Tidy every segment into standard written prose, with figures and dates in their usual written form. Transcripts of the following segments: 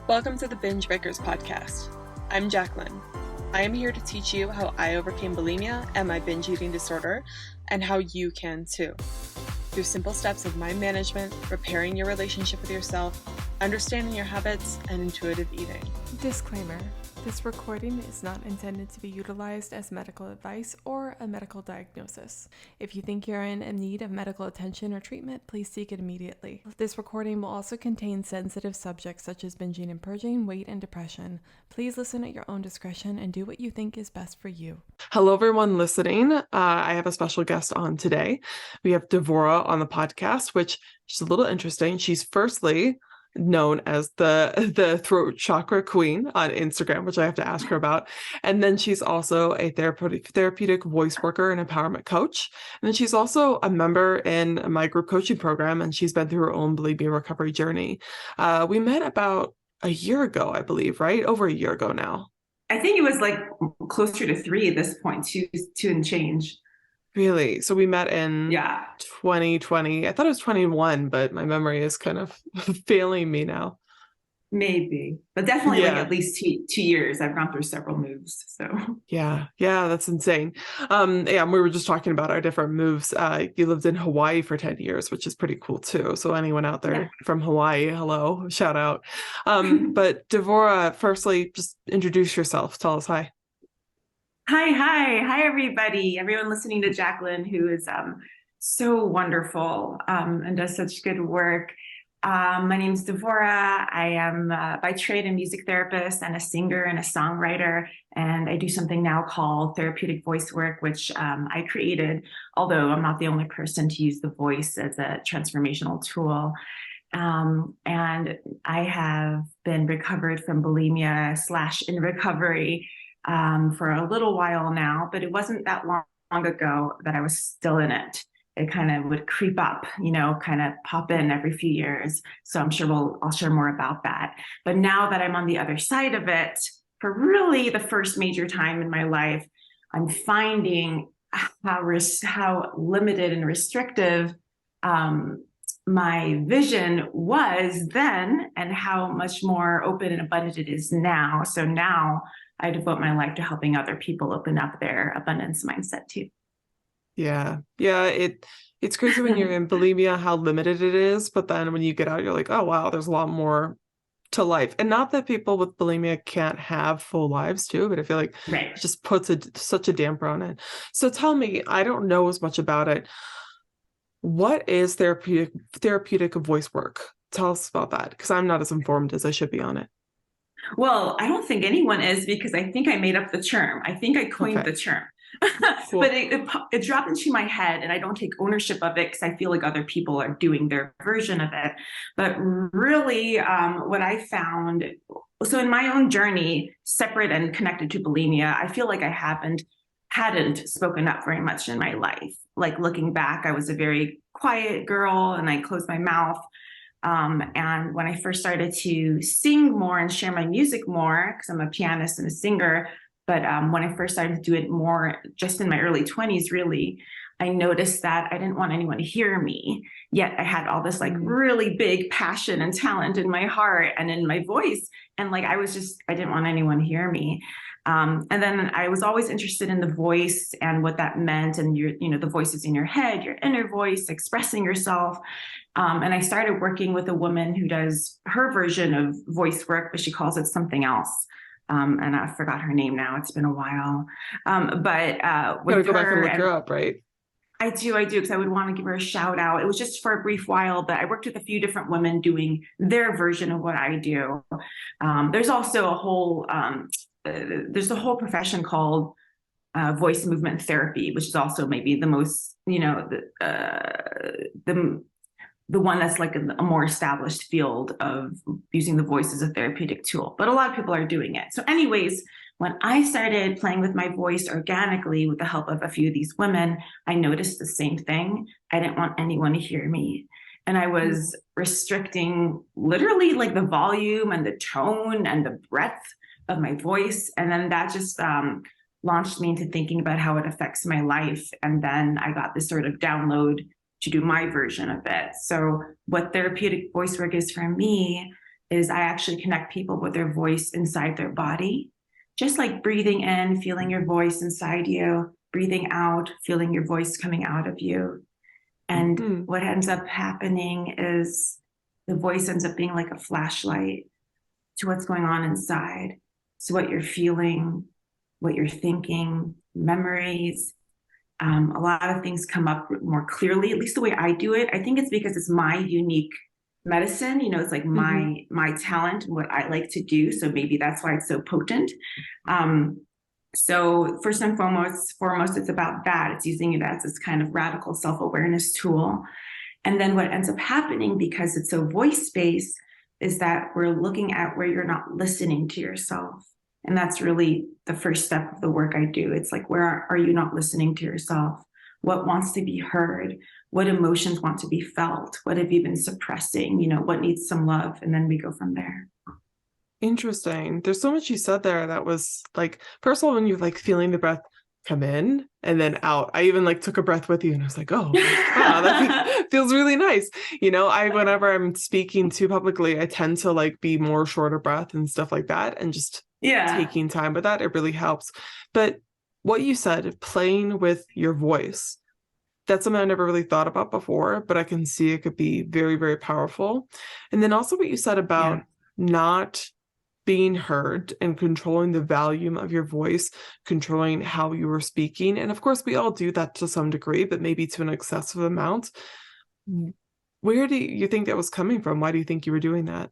Welcome to the Binge Breakers podcast. I'm Jacqueline. I am here to teach you how I overcame bulimia and my binge eating disorder, and how you can too. Through simple steps of mind management, repairing your relationship with yourself, understanding your habits, and intuitive eating. Disclaimer. This recording is not intended to be utilized as medical advice or a medical diagnosis. If you think you're in need of medical attention or treatment, please seek it immediately. This recording will also contain sensitive subjects such as binging and purging, weight, and depression. Please listen at your own discretion and do what you think is best for you. Hello, everyone listening. I have a special guest on today. We have Devora on the podcast, which is a little interesting. She's firstly known as the throat chakra queen on Instagram, which I have to ask her about. And then she's also a therapeutic voice worker and empowerment coach. And then she's also a member in my group coaching program, and she's been through her own bulimia recovery journey. We met about a year ago, I believe, right? Over a year ago now. I think it was like closer to 3 at this point, two and change. Really? So we met in 2020. I thought it was 21, but my memory is kind of failing me now. Maybe, but definitely like at least 2 years. I've gone through several moves. So yeah, that's insane. And we were just talking about our different moves. You lived in Hawaii for 10 years, which is pretty cool too. So anyone out there from Hawaii, hello, shout out. But Devora, firstly, just introduce yourself. Tell us hi. Hi, everybody. Everyone listening to Jacqueline, who is so wonderful and does such good work. My name is Devora. I am by trade a music therapist and a singer and a songwriter, and I do something now called therapeutic voice work, which I created, although I'm not the only person to use the voice as a transformational tool. And I have been recovered from bulimia / in recovery for a little while now, but it wasn't that long ago that I was still in it. It kind of would creep up, kind of pop in every few years. So I'm sure I'll share more about that. But now that I'm on the other side of it, for really the first major time in my life, I'm finding how limited and restrictive my vision was then, and how much more open and abundant it is now. So now I devote my life to helping other people open up their abundance mindset too. Yeah. It's crazy when you're in bulimia how limited it is, but then when you get out, you're like, oh wow, there's a lot more to life. And not that people with bulimia can't have full lives too, but I feel like it just puts such a damper on it. So tell me, I don't know as much about it. What is therapeutic voice work? Tell us about that, because I'm not as informed as I should be on it. Well, I don't think anyone is, because I think I made up the term. I think I coined the term. Cool. But it dropped into my head, and I don't take ownership of it because I feel like other people are doing their version of it. But really, what I found, so in my own journey, separate and connected to bulimia, I feel like I hadn't spoken up very much in my life. Like looking back, I was a very quiet girl and I closed my mouth. And when I first started to sing more and share my music more, because I'm a pianist and a singer, but when I first started to do it more, just in my early 20s, really, I noticed that I didn't want anyone to hear me. Yet I had all this like really big passion and talent in my heart and in my voice. And like, I didn't want anyone to hear me. And then I was always interested in the voice and what that meant. And the voices in your head, your inner voice, expressing yourself. And I started working with a woman who does her version of voice work, but she calls it something else. And I forgot her name now. It's been a while. But gotta go back and look her up, right? I do, because I would want to give her a shout out. It was just for a brief while, but I worked with a few different women doing their version of what I do. There's also a whole profession called voice movement therapy, which is also maybe the most, the one that's like a more established field of using the voice as a therapeutic tool. But a lot of people are doing it. So anyways, when I started playing with my voice organically with the help of a few of these women, I noticed the same thing. I didn't want anyone to hear me. And I was restricting literally like the volume and the tone and the breadth of my voice. And then that just launched me into thinking about how it affects my life. And then I got this sort of download to do my version of it. So what therapeutic voice work is for me is I actually connect people with their voice inside their body, just like breathing in, feeling your voice inside you, breathing out, feeling your voice coming out of you. And what ends up happening is the voice ends up being like a flashlight to what's going on inside. So what you're feeling, what you're thinking, memories, a lot of things come up more clearly, at least the way I do it. I think it's because it's my unique medicine, it's like my talent and what I like to do. So maybe that's why it's so potent. So first and foremost, it's about that. It's using it as this kind of radical self-awareness tool. And then what ends up happening, because it's so voice-based, is that we're looking at where you're not listening to yourself. And that's really the first step of the work I do. It's like, where are you not listening to yourself? What wants to be heard? What emotions want to be felt? What have you been suppressing? What needs some love? And then we go from there. Interesting. There's so much you said there that was like, first of all, when you're like feeling the breath come in and then out, I even like took a breath with you and I was like, oh, wow, that feels really nice. Whenever I'm speaking too publicly, I tend to like be more shorter breath and stuff like that. And just taking time with that, it really helps. But what you said, playing with your voice, that's something I never really thought about before, but I can see it could be very, very powerful. And then also what you said about not being heard and controlling the volume of your voice, controlling how you were speaking. And of course, we all do that to some degree, but maybe to an excessive amount. Where do you think that was coming from? Why do you think you were doing that?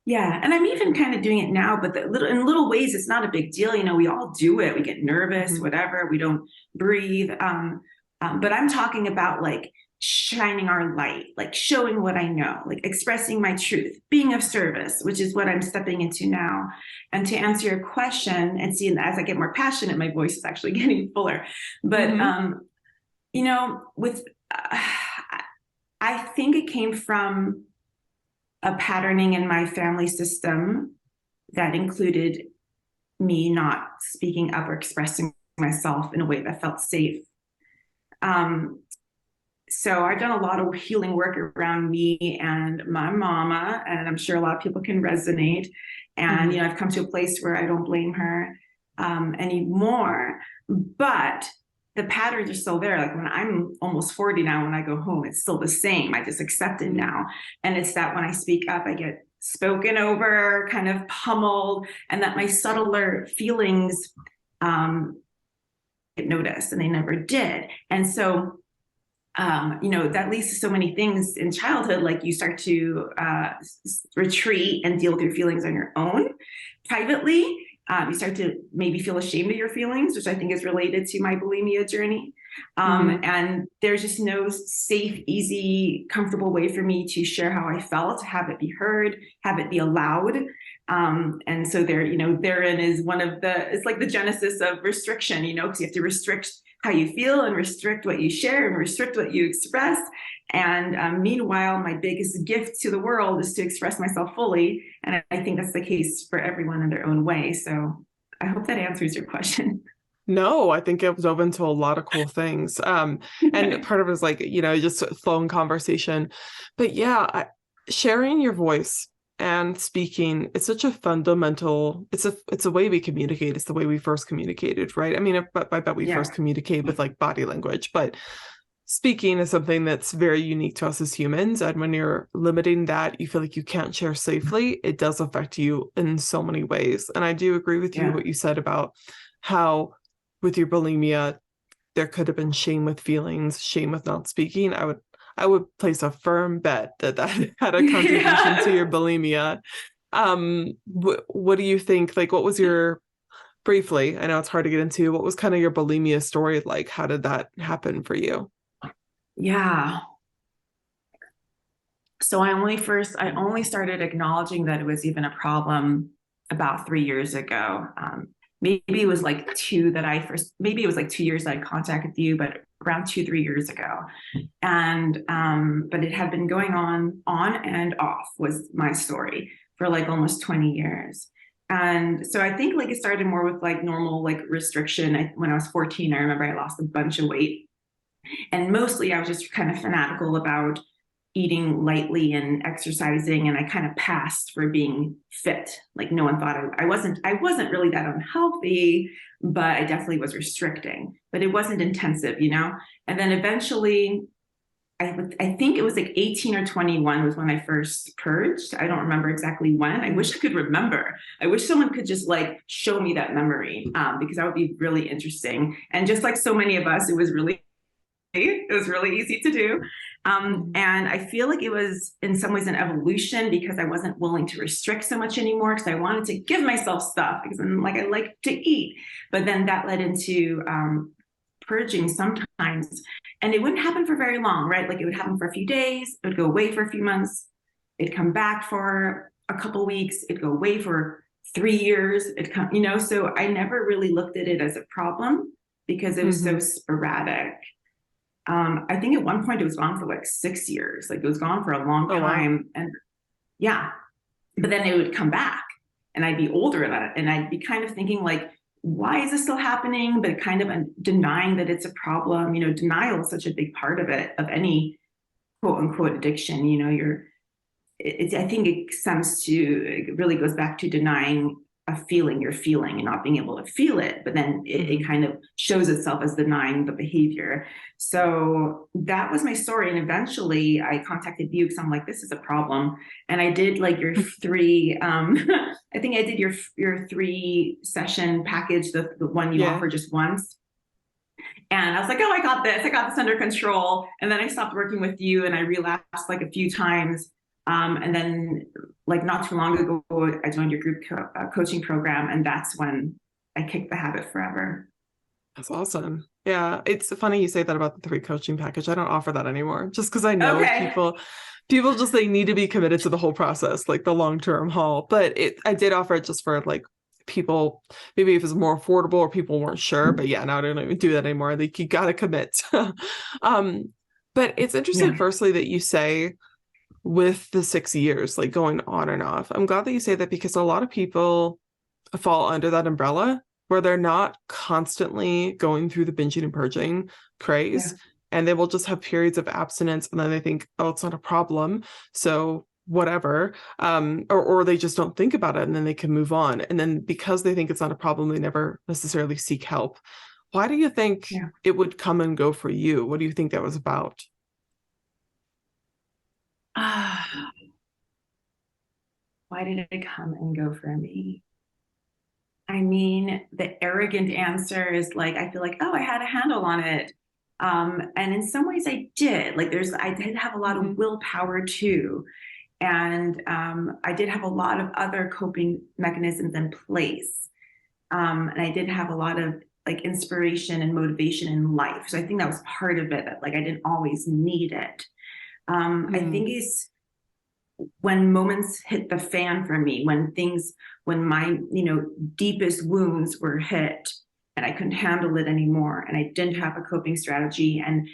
Yeah. And I'm even kind of doing it now, but in little ways, it's not a big deal. We all do it. We get nervous, whatever. We don't breathe. But I'm talking about like shining our light, like showing what I know, like expressing my truth, being of service, which is what I'm stepping into now. And to answer your question, and see, as I get more passionate, my voice is actually getting fuller. But, I think it came from a patterning in my family system that included me not speaking up or expressing myself in a way that felt safe. So I've done a lot of healing work around me and my mama, and I'm sure a lot of people can resonate. And, I've come to a place where I don't blame her anymore, but the patterns are still there. Like when I'm almost 40 now, when I go home, it's still the same. I just accept it now. And it's that when I speak up, I get spoken over, kind of pummeled, and that my subtler feelings get noticed, and they never did. And so, that leads to so many things in childhood, like you start to retreat and deal with your feelings on your own privately. You start to maybe feel ashamed of your feelings, which I think is related to my bulimia journey. And there's just no safe, easy, comfortable way for me to share how I felt, have it be heard, have it be allowed. And so therein is it's like the genesis of restriction, because you have to restrict how you feel and restrict what you share and restrict what you express. And meanwhile, my biggest gift to the world is to express myself fully. And I think that's the case for everyone in their own way. So I hope that answers your question. No, I think it was open to a lot of cool things. And part of it is like, just flowing conversation. But yeah, sharing your voice and speaking, it's such a fundamental, it's a way we communicate. It's the way we first communicated, right? I mean, I bet we first communicate with like body language, but speaking is something that's very unique to us as humans. And when you're limiting that, you feel like you can't share safely, it does affect you in so many ways. And I do agree with you, what you said about how with your bulimia, there could have been shame with feelings, shame with not speaking. I would place a firm bet that had a contribution to your bulimia. What do you think? Like, what was your, briefly, I know it's hard to get into, what was kind of your bulimia story like? How did that happen for you? Yeah. So I only started acknowledging that it was even a problem about 3 years ago. Maybe it was like 2 years that I contacted you, but around 2-3 years ago. And, but it had been going on and off was my story for like almost 20 years. And so I think like it started more with like normal, like restriction. When I was 14, I remember I lost a bunch of weight, and mostly I was just kind of fanatical about eating lightly and exercising, and I kind of passed for being fit. Like no one thought I wasn't really that unhealthy, but I definitely was restricting, but it wasn't intensive, you know? And then eventually I think it was like 18 or 21 was when I first purged. I don't remember exactly when. I wish I could remember. I wish someone could just like show me that memory, because that would be really interesting. And just like so many of us, it was really easy to do. And I feel like it was in some ways an evolution because I wasn't willing to restrict so much anymore because I wanted to give myself stuff because I like to eat. But then that led into purging sometimes, and it wouldn't happen for very long, right? Like it would happen for a few days, it would go away for a few months, it'd come back for a couple weeks, it'd go away for 3 years, it'd come, you know, so I never really looked at it as a problem because it was so sporadic. I think at one point it was gone for like 6 years, like it was gone for a long time. Wow. And yeah, but then it would come back and I'd be older about it and I'd be kind of thinking like, why is this still happening? But kind of denying that it's a problem. You know, denial is such a big part of it, of any quote unquote addiction. You know, I think it really goes back to denying a feeling you're feeling and not being able to feel it. But then it kind of shows itself as denying the behavior. So that was my story. And eventually I contacted you because I'm like, this is a problem. And I did like your 3, I think I did your 3 session package, the one you offer just once. And I was like, oh, I got this under control. And then I stopped working with you and I relapsed like a few times. And then like not too long ago, I joined your group coaching program. And that's when I kicked the habit forever. That's awesome. Yeah. It's funny you say that about the 3 coaching package. I don't offer that anymore just because I know people just, they need to be committed to the whole process, like the long-term haul. But I did offer it just for like people, maybe if it's more affordable or people weren't sure, but yeah, now I don't even do that anymore. Like you got to commit. But it's interesting, firstly, that you say with the 6 years, like going on and off. I'm glad that you say that because a lot of people fall under that umbrella where they're not constantly going through the binging and purging craze, and they will just have periods of abstinence and then they think, oh, it's not a problem, so whatever, or they just don't think about it and then they can move on. And then because they think it's not a problem, they never necessarily seek help. Why do you think it would come and go for you? What do you think that was about? Why did it come and go for me? I mean, the arrogant answer is like, I feel like, oh, I had a handle on it. And in some ways I did. Like I did have a lot of willpower too. And I did have a lot of other coping mechanisms in place. And I did have a lot of like inspiration and motivation in life. So I think that was part of it, that like I didn't always need it. I think it's when moments hit the fan for me, when my, deepest wounds were hit and I couldn't handle it anymore. And I didn't have a coping strategy and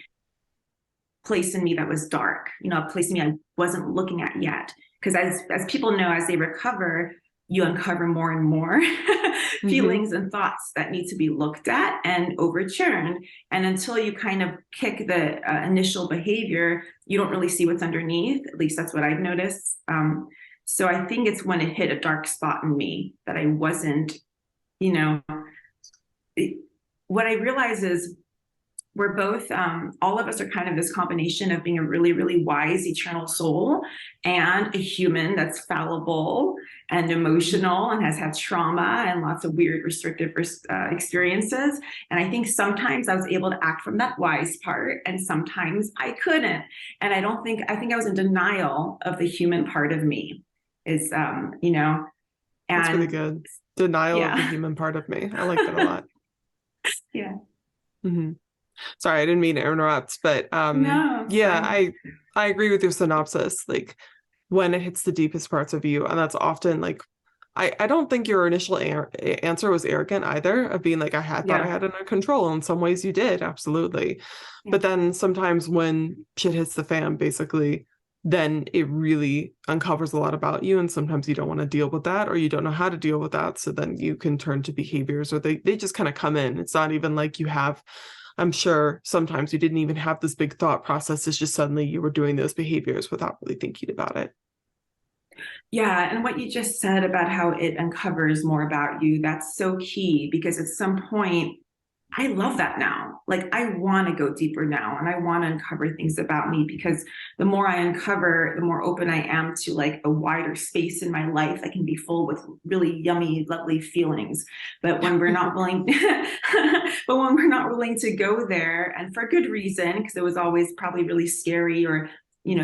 place in me that was dark, a place in me I wasn't looking at yet. Because as people know, as they recover, you uncover more and more feelings and thoughts that need to be looked at and overturned. And until you kind of kick the initial behavior, you don't really see what's underneath. At least that's what I've noticed. So I think it's when it hit a dark spot in me that I wasn't, what I realize is we're both, all of us are kind of this combination of being a really, really wise, eternal soul and a human that's fallible and emotional and has had trauma and lots of weird, restrictive experiences. And I think sometimes I was able to act from that wise part and sometimes I couldn't. And I think I was in denial of the human part of me is, and that's really good. Denial of the human part of me. I like that a lot. Yeah. Mm-hmm. Sorry, I didn't mean to interrupt, but no, I agree with your synopsis. Like when it hits the deepest parts of you, and that's often like, I don't think your initial answer was arrogant either, of being like, I thought I had it under control. In some ways you did, absolutely. Yeah. But then sometimes when shit hits the fan, basically, then it really uncovers a lot about you. And sometimes you don't want to deal with that, or you don't know how to deal with that. So then you can turn to behaviors, or they just kind of come in. It's not even like you have I'm sure sometimes you didn't even have this big thought process. It's just suddenly you were doing those behaviors without really thinking about it. Yeah. And what you just said about how it uncovers more about you, that's so key, because at some point, I love that now. Like, I want to go deeper now, and I want to uncover things about me, because the more I uncover, the more open I am to like a wider space in my life that can be full with really yummy, lovely feelings. But when we're not willing, to go there, and for good reason, because it was always probably really scary, or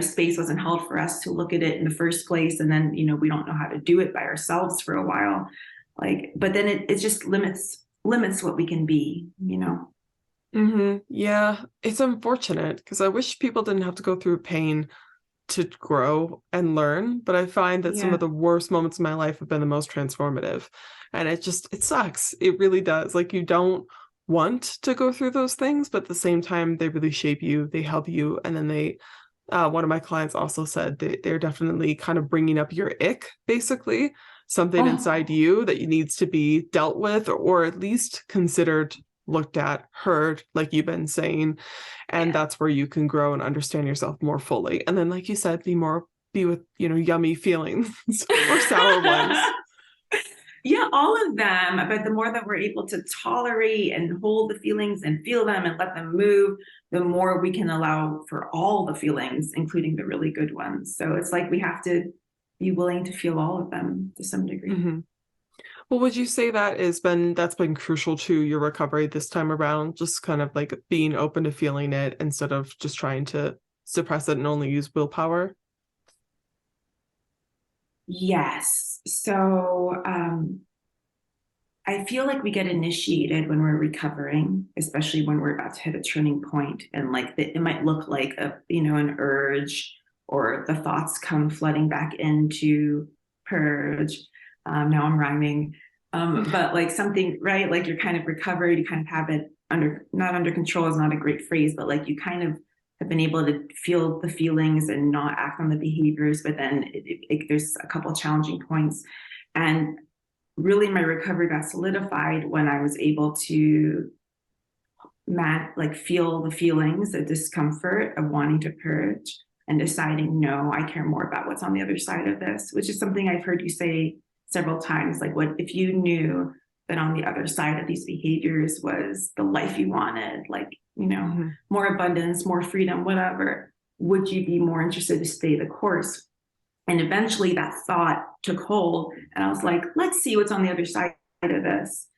space wasn't held for us to look at it in the first place, and then we don't know how to do it by ourselves for a while. Like, but then it just limits what we can be. Yeah, it's unfortunate, because I wish people didn't have to go through pain to grow and learn, but I find that some of the worst moments in my life have been the most transformative, and it sucks. It really does. Like, you don't want to go through those things, but at the same time, they really shape you, they help you, and then they one of my clients also said they're definitely kind of bringing up your ick, basically something inside you that needs to be dealt with, or at least considered, looked at, heard, like you've been saying. And that's where you can grow and understand yourself more fully. And then, like you said, be with, yummy feelings or sour ones. Yeah, all of them. But the more that we're able to tolerate and hold the feelings and feel them and let them move, the more we can allow for all the feelings, including the really good ones. So it's like we have to be willing to feel all of them to some degree. Mm-hmm. Well, would you say that's been crucial to your recovery this time around? Just kind of like being open to feeling it instead of just trying to suppress it and only use willpower? Yes. So I feel like we get initiated when we're recovering, especially when we're about to hit a turning point, and like it might look like an urge, or the thoughts come flooding back into purge. Now I'm rhyming, but like something, right? Like you're kind of recovered, you kind of have it not under control is not a great phrase, but like you kind of have been able to feel the feelings and not act on the behaviors. But then there's a couple of challenging points, and really my recovery got solidified when I was able to feel the feelings, the discomfort of wanting to purge, and deciding, no, I care more about what's on the other side of this, which is something I've heard you say several times. Like, what if you knew that on the other side of these behaviors was the life you wanted, like, more abundance, more freedom, whatever, would you be more interested to stay the course? And eventually that thought took hold, and I was like, let's see what's on the other side of this.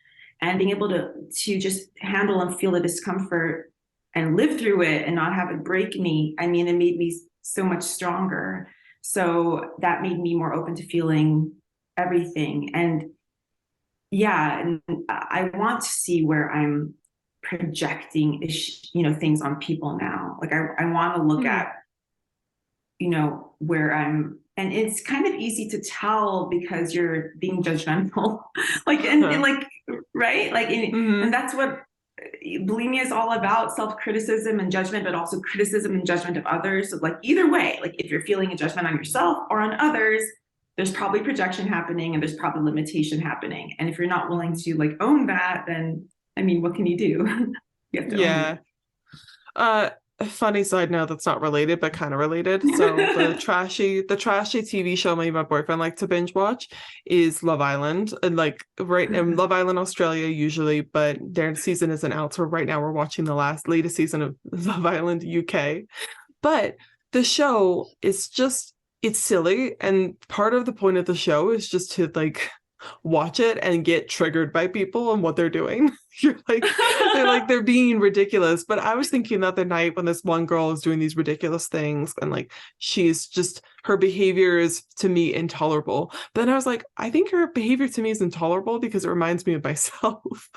And being able to just handle and feel the discomfort and live through it and not have it break me, it made me so much stronger. So that made me more open to feeling everything. And and I want to see where I'm projecting things on people now. Like I want to look at where I'm, and it's kind of easy to tell because you're being judgmental, like, and like, right? Like, and that's what bulimia is all about: self-criticism and judgment, but also criticism and judgment of others. So like either way, like if you're feeling a judgment on yourself or on others, there's probably projection happening and there's probably limitation happening. And if you're not willing to like own that, then what can you do? You have to own it. A funny side note that's not related, but kind of related. So the trashy TV show my boyfriend liked to binge watch is Love Island. And like in Love Island Australia usually, but their season isn't out. So right now we're watching the latest season of Love Island UK. But the show is it's silly. And part of the point of the show is just to like watch it and get triggered by people and what they're doing. You're like, they're being ridiculous. But I was thinking the other night when this one girl is doing these ridiculous things and like her behavior is to me intolerable. But then I was like, I think her behavior to me is intolerable because it reminds me of myself.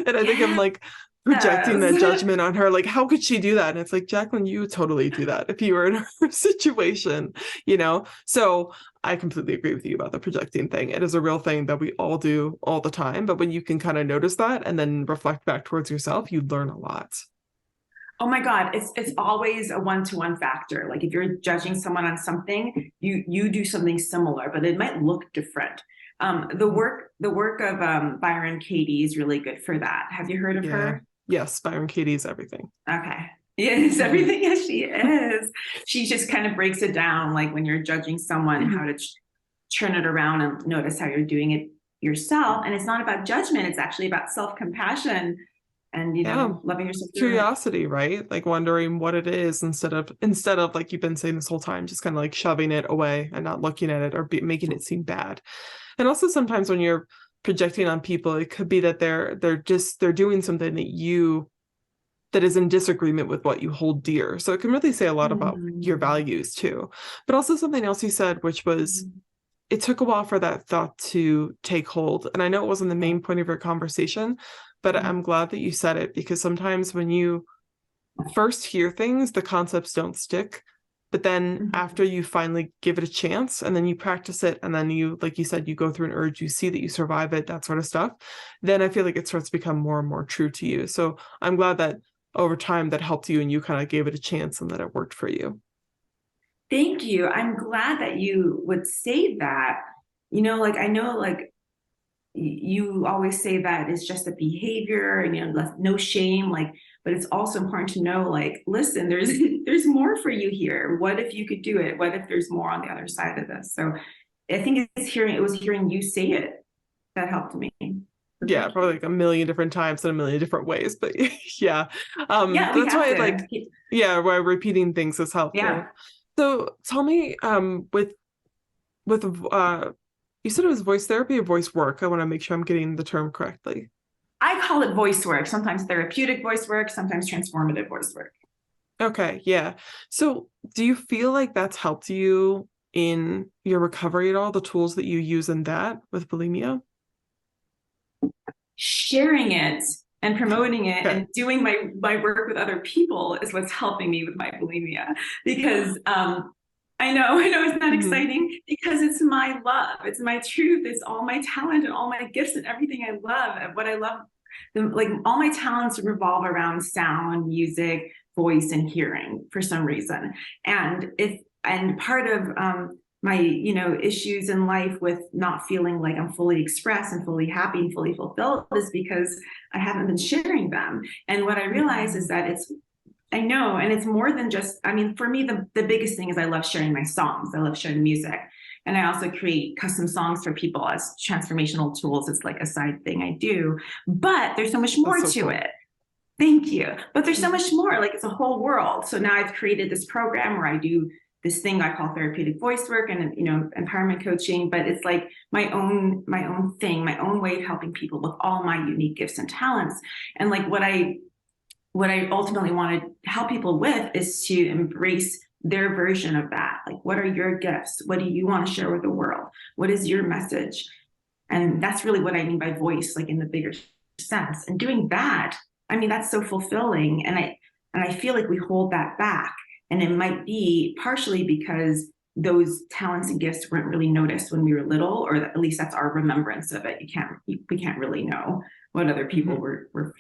And I think I'm like projecting that judgment on her. Like, how could she do that? And it's like, Jacqueline, you would totally do that if you were in her situation, So I completely agree with you about the projecting thing. It is a real thing that we all do all the time. But when you can kind of notice that and then reflect back towards yourself, you learn a lot. Oh my God, it's always a one-to-one factor. Like if you're judging someone on something, you do something similar, but it might look different. The work of Byron Katie is really good for that. Have you heard of her? Yes, Byron Katie is everything. Okay. Yes, everything as she is. She just kind of breaks it down, like when you're judging someone, how to turn it around and notice how you're doing it yourself. And it's not about judgment. It's actually about self-compassion and, loving yourself. Curiosity, right? Like wondering what it is instead of like you've been saying this whole time, just kind of like shoving it away and not looking at it or making it seem bad. And also sometimes when you're projecting on people, it could be that they're doing something that is in disagreement with what you hold dear. So it can really say a lot about your values too. But also something else you said, which was it took a while for that thought to take hold. And I know it wasn't the main point of your conversation, but I'm glad that you said it, because sometimes when you first hear things, the concepts don't stick. But then after you finally give it a chance and then you practice it, and then you, like you said, you go through an urge, you see that you survive it, that sort of stuff, then I feel like it starts to become more and more true to you. So I'm glad that over time that helped you and you kind of gave it a chance and that it worked for you. Thank you. I'm glad that you would say that. I know you always say that it's just a behavior and no shame, but it's also important to know, listen, there's more for you here. What if you could do it? What if there's more on the other side of this? So I think it was hearing you say it that helped me. Yeah, probably like a million different times in a million different ways, but yeah. That's why why repeating things is helpful. Yeah. So tell me, with you said it was voice therapy or voice work. I want to make sure I'm getting the term correctly. I call it voice work, sometimes therapeutic voice work, sometimes transformative voice work. Okay, yeah. So do you feel like that's helped you in your recovery at all, the tools that you use in that with bulimia? Sharing it and promoting it and doing my work with other people is what's helping me with my bulimia, because I know it's not exciting, because it's my love, it's my truth, it's all my talent and all my gifts and everything I love. And what I love, all my talents revolve around sound, music, voice, and hearing for some reason. And part of my issues in life with not feeling like I'm fully expressed and fully happy and fully fulfilled is because I haven't been sharing them. And what I realize is that I know, and it's more than just, for me, the biggest thing is I love sharing my songs. I love sharing music. And I also create custom songs for people as transformational tools. It's like a side thing I do, but there's so much more to it. Thank you. But there's so much more, it's a whole world. So now I've created this program where I do this thing I call therapeutic voice work and, empowerment coaching, but it's like my own thing, my own way of helping people with all my unique gifts and talents. And what I ultimately want to help people with is to embrace their version of that. What are your gifts? What do you want to share with the world? What is your message? And that's really what I mean by voice, in the bigger sense. And doing that, that's so fulfilling. And I feel like we hold that back. And it might be partially because those talents and gifts weren't really noticed when we were little, or at least that's our remembrance of it. We can't really know what other people were, but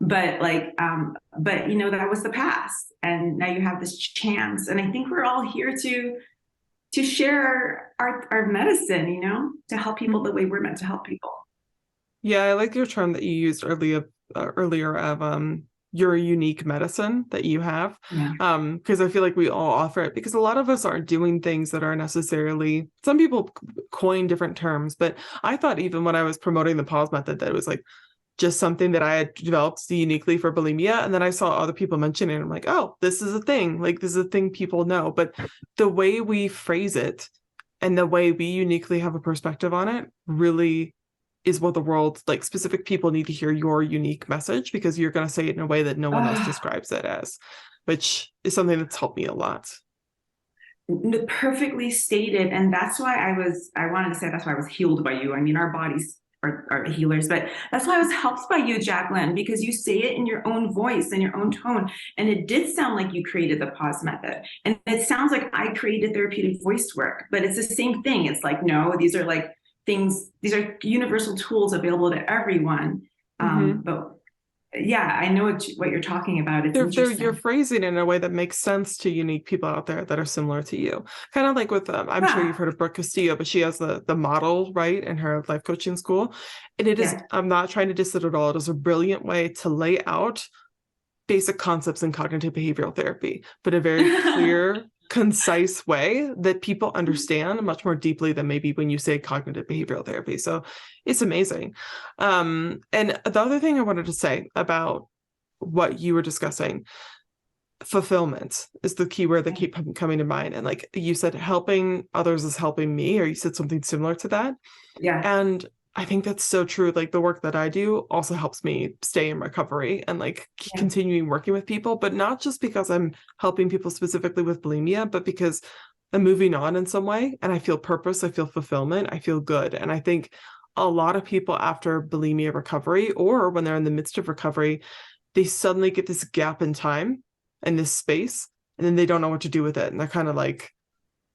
that was the past. And now you have this chance. And I think we're all here to share our medicine, to help people the way we're meant to help people. Yeah, I like your term that you used earlier of your unique medicine that you have. Because I feel like we all offer it, because a lot of us aren't doing things that are necessarily, some people coin different terms, but I thought even when I was promoting the pause method that it was just something that I had developed uniquely for bulimia. And then I saw other people mention it and I'm like, oh, this is a thing. This is a thing people know. But the way we phrase it and the way we uniquely have a perspective on it really is what the world, specific people need to hear your unique message, because you're going to say it in a way that no one else describes it as, which is something that's helped me a lot. Perfectly stated. And that's why I wanted to say that's why I was healed by you. Our bodies are healers, but that's why I was helped by you, Jacqueline, because you say it in your own voice and your own tone. And it did sound like you created the pause method. And it sounds like I created therapeutic voice work, but it's the same thing. It's no, these are universal tools available to everyone. But I know what you're talking about. It's interesting. You're phrasing it in a way that makes sense to unique people out there that are similar to you. Kind of like with, I'm sure you've heard of Brooke Castillo, but she has the model, right, in her life coaching school. And it is, I'm not trying to diss it at all. It is a brilliant way to lay out basic concepts in cognitive behavioral therapy, but a very clear, concise way that people understand much more deeply than maybe when you say cognitive behavioral therapy. So it's amazing. And the other thing I wanted to say about what you were discussing, fulfillment is the key word that keep coming to mind. And like you said, helping others is helping me, or you said something similar to that. Yeah. And I think that's so true. Like the work that I do also helps me stay in recovery and like continuing working with people, but not just because I'm helping people specifically with bulimia, but because I'm moving on in some way and I feel purpose, I feel fulfillment, I feel good. And I think a lot of people after bulimia recovery, or when they're in the midst of recovery, they suddenly get this gap in time and this space, and then they don't know what to do with it. And they're kind of like,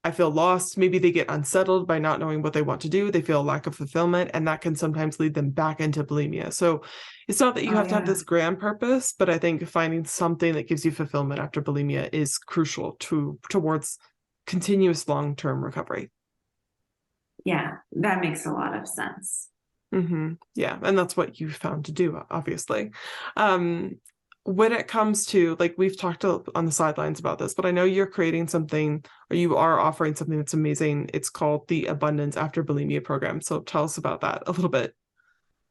I feel lost. Maybe they get unsettled by not knowing what they want to do. They feel a lack of fulfillment, and that can sometimes lead them back into bulimia. So it's not that you have to have this grand purpose, but I think finding something that gives you fulfillment after bulimia is crucial towards continuous long-term recovery. Yeah, that makes a lot of sense. Mm-hmm. Yeah, and that's what you found to do, obviously. When it comes to, like, we've talked on the sidelines about this, but I know you're creating something, or you are offering something that's amazing. It's called the Abundance After Bulimia Program. So tell us about that a little bit.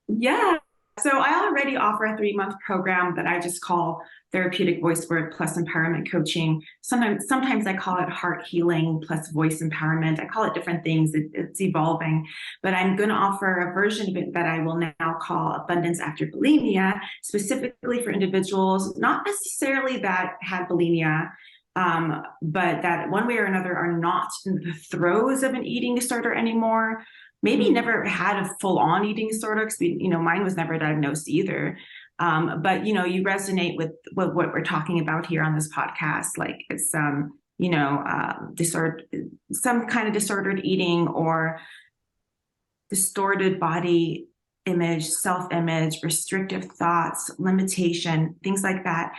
Yeah. So I already offer a 3-month program that I just call therapeutic voice work plus empowerment coaching. Sometimes I call it heart healing plus voice empowerment. I call it different things. It's evolving, but I'm going to offer a version of it that I will now call Abundance After Bulimia, specifically for individuals, not necessarily that had bulimia, but that one way or another are not in the throes of an eating disorder anymore. Maybe never had a full-on eating disorder, because mine was never diagnosed either. But you resonate with what we're talking about here on this podcast, like it's disorder, some kind of disordered eating or distorted body image, self-image, restrictive thoughts, limitation, things like that.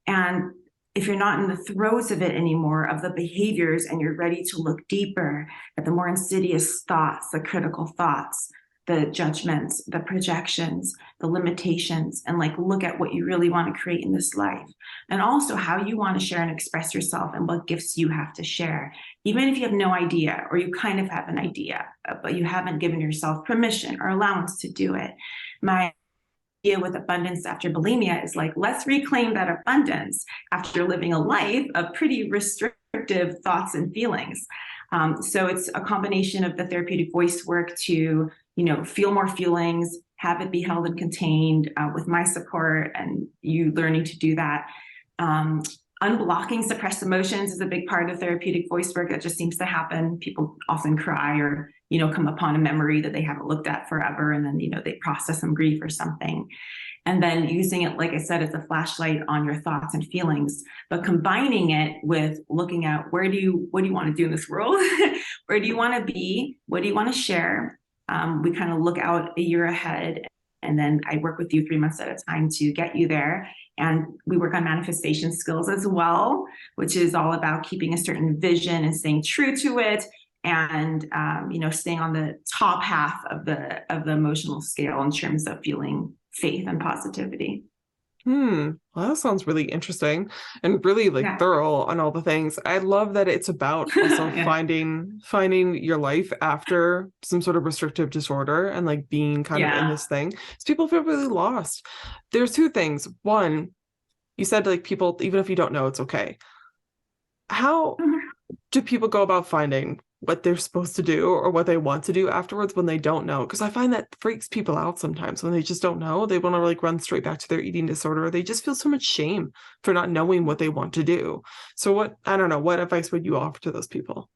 And if you're not in the throes of it anymore, of the behaviors, and you're ready to look deeper at the more insidious thoughts, the critical thoughts, the judgments, the projections, the limitations, and like look at what you really want to create in this life, and also how you want to share and express yourself and what gifts you have to share, even if you have no idea, or you kind of have an idea, but you haven't given yourself permission or allowance to do it. My idea with Abundance After Bulimia is like, let's reclaim that abundance after living a life of pretty restrictive thoughts and feelings. So it's a combination of the therapeutic voice work to, feel more feelings, have it be held and contained with my support, and you learning to do that. Unblocking suppressed emotions is a big part of therapeutic voice work that just seems to happen. People often cry or, come upon a memory that they haven't looked at forever, and then, they process some grief or something. And then using it, like I said, as a flashlight on your thoughts and feelings, but combining it with looking at what do you want to do in this world? Where do you want to be? What do you want to share? We kind of look out a year ahead, and then I work with you 3 months at a time to get you there. And we work on manifestation skills as well, which is all about keeping a certain vision and staying true to it, and staying on the top half of the emotional scale in terms of feeling faith and positivity. Well, that sounds really interesting and really thorough on all the things. I love that it's about also finding your life after some sort of restrictive disorder, and like being kind of in this thing. So people feel really lost. There's 2 things. One, you said like people, even if you don't know, it's okay. How do people go about finding what they're supposed to do or what they want to do afterwards when they don't know? Because I find that freaks people out sometimes when they just don't know. They want to like run straight back to their eating disorder. They just feel so much shame for not knowing what they want to do. So what advice would you offer to those people?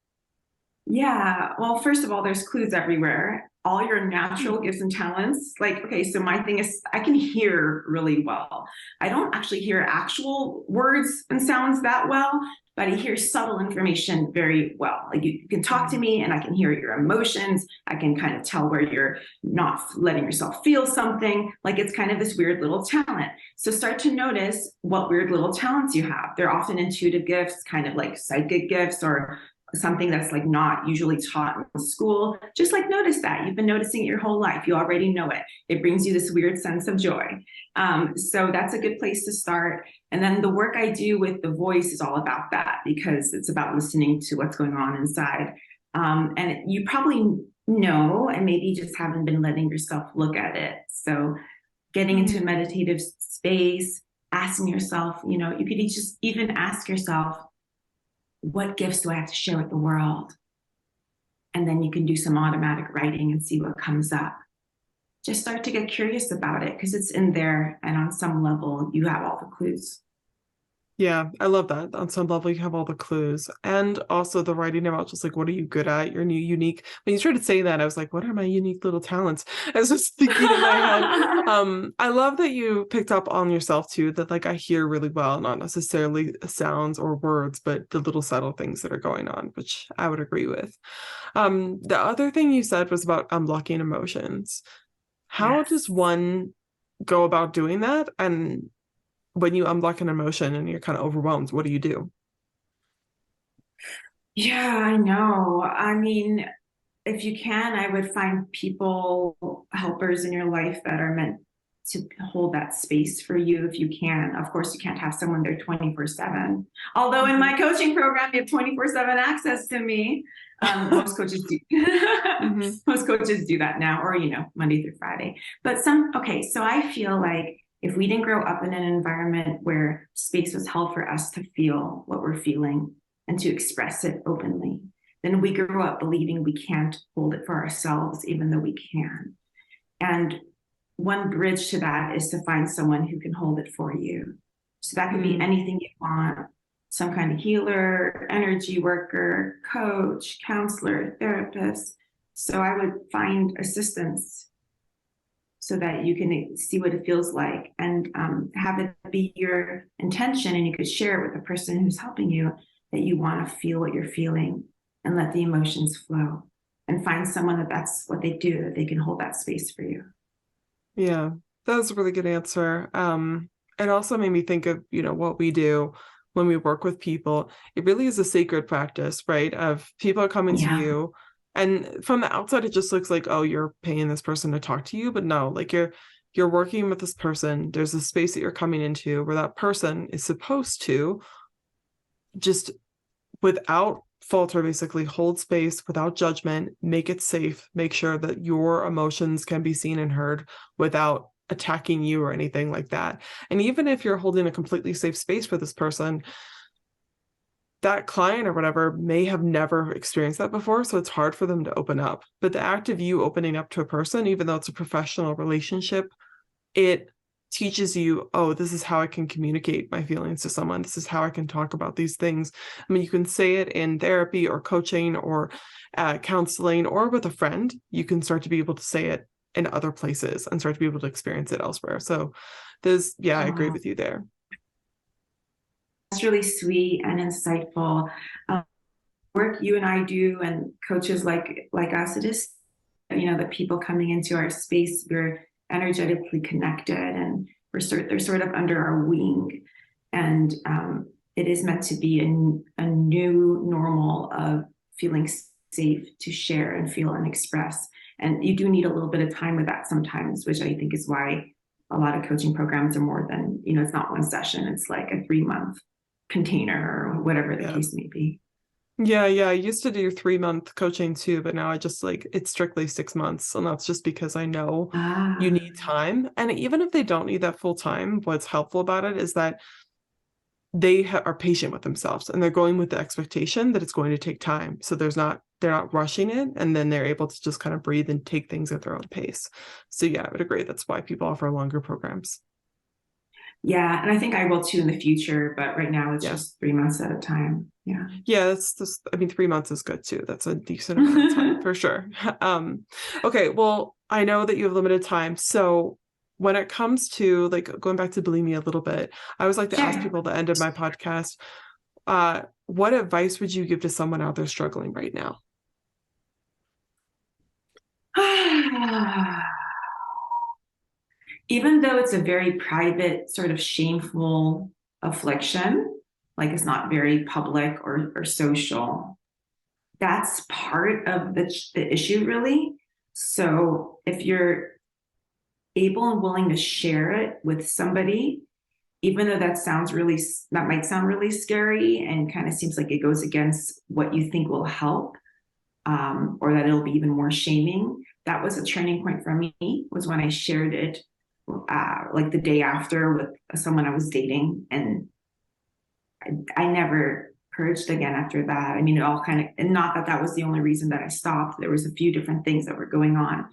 Yeah, well, first of all, there's clues everywhere. All your natural gifts and talents. Like, okay, so my thing is I can hear really well. I don't actually hear actual words and sounds that well, but I hear subtle information very well. Like you can talk to me and I can hear your emotions. I can kind of tell where you're not letting yourself feel something. Like it's kind of this weird little talent. So start to notice what weird little talents you have. They're often intuitive gifts, kind of like psychic gifts, or something that's like not usually taught in school. Just like notice that. You've been noticing it your whole life. You already know it. It brings you this weird sense of joy. So that's a good place to start. And then the work I do with the voice is all about that, because it's about listening to what's going on inside. And you probably know, and maybe just haven't been letting yourself look at it. So getting into a meditative space, asking yourself, you know, you could just even ask yourself, what gifts do I have to share with the world? And then you can do some automatic writing and see what comes up. Just start to get curious about it, because it's in there, and on some level you have all the clues. Yeah, I love that. On some level, you have all the clues, and also the writing about just like, what are you good at? Your new unique. When you started saying that, I was like, what are my unique little talents? I was just thinking in my head. I love that you picked up on yourself too, that like I hear really well, not necessarily sounds or words, but the little subtle things that are going on, which I would agree with. The other thing you said was about unblocking emotions. How does one go about doing that? And when you unblock an emotion and you're kind of overwhelmed, what do you do? Yeah, I know. I mean, if you can, I would find people, helpers in your life that are meant to hold that space for you if you can. Of course, you can't have someone there 24/7. Although in my coaching program, you have 24/7 access to me. Most coaches do. Most coaches do that now, or, you know, Monday through Friday. But so I feel like if we didn't grow up in an environment where space was held for us to feel what we're feeling and to express it openly, then we grew up believing we can't hold it for ourselves, even though we can. And one bridge to that is to find someone who can hold it for you. So that could be anything you want, some kind of healer, energy worker, coach, counselor, therapist. So I would find assistance so that you can see what it feels like, and have it be your intention, and you could share it with the person who's helping you, that you want to feel what you're feeling and let the emotions flow, and find someone that's what they do, that they can hold that space for you. Yeah, that was a really good answer. It also made me think of, you know, what we do when we work with people. It really is a sacred practice, right? Of people coming to you, and from the outside, it just looks like, oh, you're paying this person to talk to you. But no, like you're working with this person. There's a space that you're coming into where that person is supposed to just, without falter, basically hold space without judgment, make it safe, make sure that your emotions can be seen and heard without attacking you or anything like that. And even if you're holding a completely safe space for this person, that client or whatever may have never experienced that before, so it's hard for them to open up. But the act of you opening up to a person, even though it's a professional relationship, it teaches you, oh, this is how I can communicate my feelings to someone. This is how I can talk about these things. I mean, you can say it in therapy or coaching or counseling, or with a friend. You can start to be able to say it in other places and start to be able to experience it elsewhere. So I agree with you there. That's really sweet and insightful. Work you and I do, and coaches like us, it is, you know, the people coming into our space, we're energetically connected, and they're sort of under our wing, and it is meant to be a new normal of feeling safe to share and feel and express. And you do need a little bit of time with that sometimes, which I think is why a lot of coaching programs are more than, you know, it's not one session, it's like a 3-month container or whatever the case may be. Yeah. I used to do 3-month coaching too, but now I just like, it's strictly 6 months. And that's just because I know you need time. And even if they don't need that full time, what's helpful about it is that they are patient with themselves, and they're going with the expectation that it's going to take time. So they're not rushing it, and then they're able to just kind of breathe and take things at their own pace. So yeah, I would agree. That's why people offer longer programs. Yeah. And I think I will too in the future, but right now it's just 3 months at a time. Yeah. Yeah. That's just, 3 months is good too. That's a decent amount of time for sure. Okay. Well, I know that you have limited time. So when it comes to like going back to bulimia a little bit, I always like to ask people at the end of my podcast, what advice would you give to someone out there struggling right now? Even though it's a very private, sort of shameful affliction, like it's not very public or social, that's part of the issue, really. So if you're able and willing to share it with somebody, even though that might sound really scary and kind of seems like it goes against what you think will help, or that it'll be even more shaming. That was a turning point for me, was when I shared it like the day after with someone I was dating, and I never purged again after that. I mean, it all kind of, and not that that was the only reason that I stopped. There was a few different things that were going on,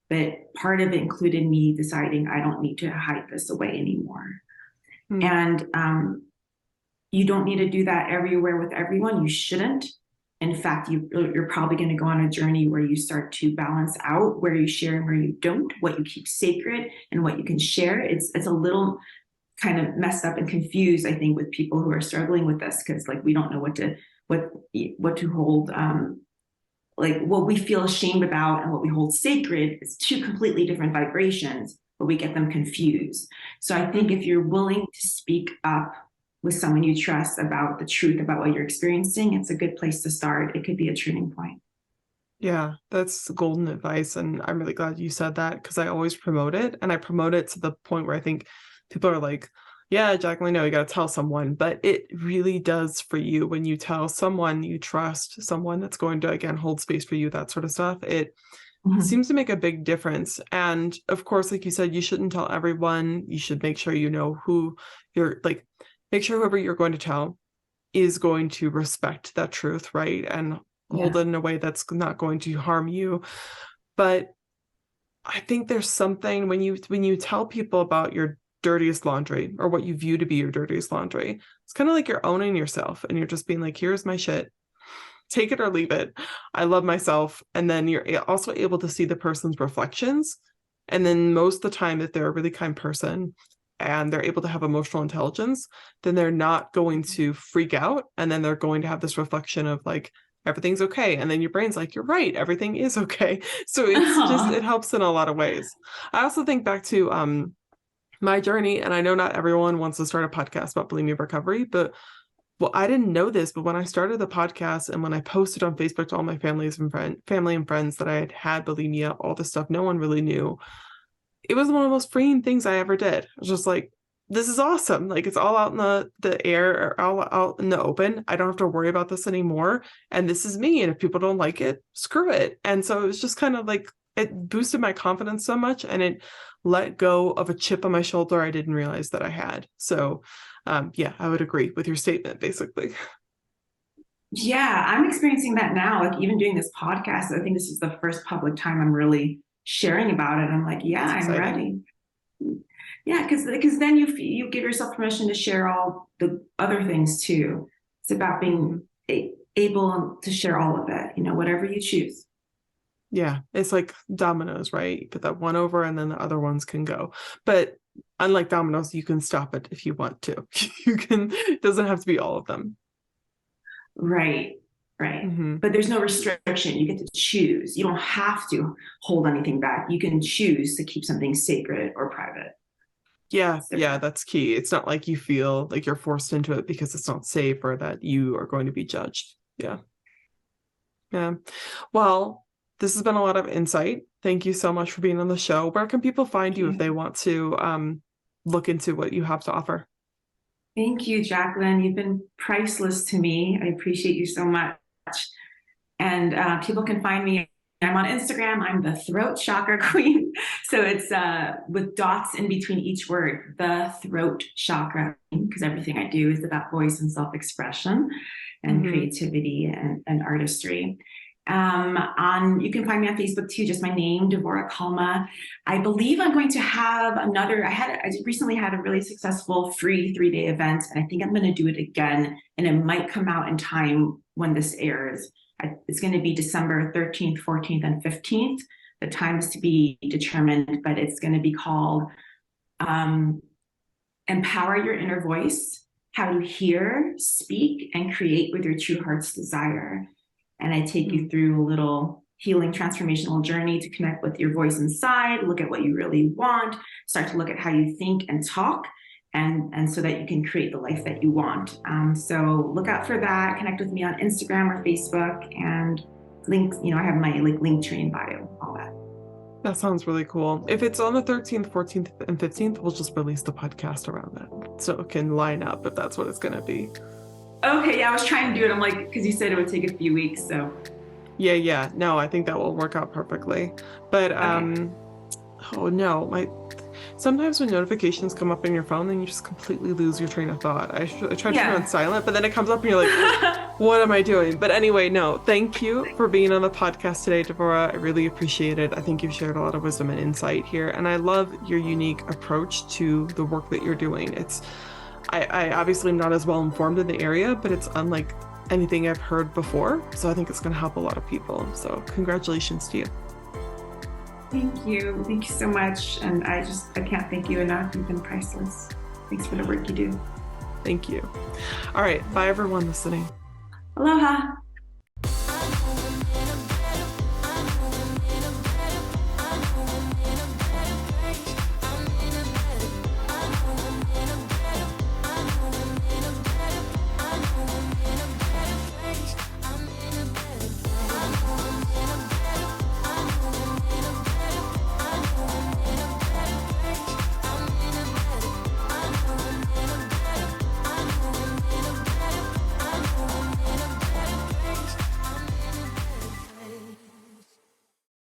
but part of it included me deciding I don't need to hide this away anymore. And you don't need to do that everywhere with everyone. You shouldn't. In fact, you're probably going to go on a journey where you start to balance out where you share and where you don't, what you keep sacred and what you can share. It's a little kind of messed up and confused, I think, with people who are struggling with this, because like we don't know what to hold. Like what we feel ashamed about and what we hold sacred is two completely different vibrations, but we get them confused. So I think if you're willing to speak up with someone you trust about the truth about what you're experiencing, it's a good place to start. It could be a turning point. Yeah, that's golden advice. And I'm really glad you said that, because I always promote it. And I promote it to the point where I think people are like, yeah, Jacqueline, no, you got to tell someone. But it really does for you when you tell someone you trust, someone that's going to, again, hold space for you, that sort of stuff. It seems to make a big difference. And of course, like you said, you shouldn't tell everyone. You should make sure you know who you're like, make sure whoever you're going to tell is going to respect that truth, right? And hold it in a way that's not going to harm you. But I think there's something when you tell people about your dirtiest laundry, or what you view to be your dirtiest laundry, it's kind of like you're owning yourself, and you're just being like, here's my shit, take it or leave it. I love myself. And then you're also able to see the person's reflections. And then most of the time, if they're a really kind person and they're able to have emotional intelligence, then they're not going to freak out. And then they're going to have this reflection of like, everything's okay. And then your brain's like, you're right, everything is okay. So it's just, it helps in a lot of ways. I also think back to my journey, and I know not everyone wants to start a podcast about bulimia recovery, but well, I didn't know this, but when I started the podcast and when I posted on Facebook to all my family and friends that I had bulimia, all this stuff no one really knew, it was one of the most freeing things I ever did. It was just like, this is awesome. Like, it's all out in the air, or all out in the open. I don't have to worry about this anymore. And this is me. And if people don't like it, screw it. And so it was just kind of like, it boosted my confidence so much, and it let go of a chip on my shoulder I didn't realize that I had. So yeah, I would agree with your statement, basically. Yeah, I'm experiencing that now. Like even doing this podcast, I think this is the first public time I'm really sharing about it. I'm like, yeah, I'm ready. Yeah, because then you give yourself permission to share all the other things too. It's about being able to share all of it, whatever you choose. Yeah, it's like dominoes, right? You put that one over and then the other ones can go. But unlike dominoes, you can stop it if you want to. It doesn't have to be all of them. Right. But there's no restriction. You get to choose. You don't have to hold anything back. You can choose to keep something sacred or private. Yeah, that's key. It's not like you feel like you're forced into it because it's not safe, or that you are going to be judged. Yeah. Well, this has been a lot of insight. Thank you so much for being on the show. Where can people find you if they want to look into what you have to offer? Thank you, Jacqueline. You've been priceless to me. I appreciate you so much. And people can find me. I'm on Instagram. I'm the throat chakra queen. So it's with dots in between each word, the throat chakra, because everything I do is about voice and self-expression and creativity and artistry. You can find me on Facebook too, just my name, Devora Kalma. I believe I'm going to have I recently had a really successful free 3-day event, and I think I'm going to do it again, and it might come out in time when this airs. It's going to be December 13th, 14th, and 15th. The time is to be determined, but it's going to be called Empower Your Inner Voice how to hear, speak, and create with your true heart's desire. And I take you through a little healing transformational journey to connect with your voice inside, look at what you really want, start to look at how you think and talk, and so that you can create the life that you want. So look out for that. Connect with me on Instagram or Facebook, and links, I have my link tree in bio, all that. That sounds really cool. If it's on the 13th, 14th, and 15th, we'll just release the podcast around that, so it can line up if that's what it's going to be. Okay, yeah, I was trying to do it. I'm like, because you said it would take a few weeks, so. Yeah. No, I think that will work out perfectly. But, okay. Oh no, sometimes when notifications come up in your phone, then you just completely lose your train of thought. I try to turn on silent, but then it comes up and you're like, what am I doing? But anyway, no, thank you for being on the podcast today, Devora. I really appreciate it. I think you've shared a lot of wisdom and insight here, and I love your unique approach to the work that you're doing. I obviously am not as well informed in the area, but it's unlike anything I've heard before. So I think it's going to help a lot of people. So congratulations to you. Thank you. Thank you so much. And I can't thank you enough. You've been priceless. Thanks for the work you do. Thank you. All right. Bye, everyone listening. Aloha.